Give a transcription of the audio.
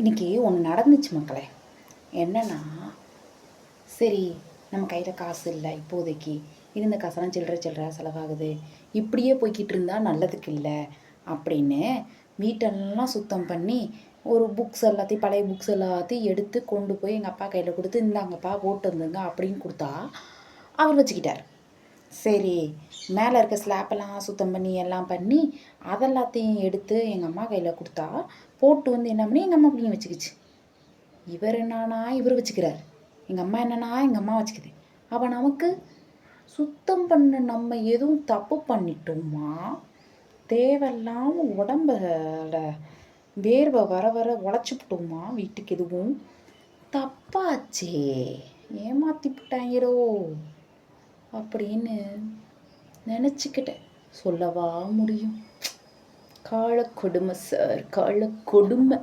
இன்றைக்கி ஒன்று நடந்துச்சு மக்களே. என்னென்னா, சரி நம்ம கையில் காசு இல்லை இப்போதைக்கு, இருந்த காசெல்லாம் சில்லற செலவாகுது, இப்படியே போய்கிட்டு இருந்தால் நல்லதுக்கு இல்லை அப்படின்னு வீட்டெல்லாம் சுத்தம் பண்ணி ஒரு புக்ஸ் எல்லாத்தையும், பழைய புக்ஸ் எல்லாத்தையும் எடுத்து கொண்டு போய் எங்கள் அப்பா கையில் கொடுத்து, இந்தாங்கப்பா போட்டு வந்துங்க அப்படின்னு கொடுத்தா அவர் வச்சுக்கிட்டார். சரி, மேலே இருக்க ஸ்லாப்பெல்லாம் சுத்தம் பண்ணி எல்லாம் பண்ணி அதெல்லாத்தையும் எடுத்து எங்கள் அம்மா கையில் கொடுத்தா போட்டு வந்து என்ன பண்ணி எங்கள் அம்மா அப்படியும் வச்சுக்கிச்சு. இவர் என்னன்னா இவர் வச்சுக்கிறார், எங்கள் அம்மா என்னன்னா எங்கள் அம்மா வச்சுக்குது. அப்போ நமக்கு சுத்தம் பண்ண நம்ம எதுவும் தப்பு பண்ணிட்டோமா? தேவையில்லாமல் உடம்போட வேர்வை வர வர உழைச்சிவிட்டோமா? வீட்டுக்கு எதுவும் தப்பாச்சே, ஏமாற்றி விட்டாங்களோ அப்படின்னு நினச்சிக்கிட்டேன். சொல்லவா முடியும்? கால கொடுமை சார், கால கொடுமை.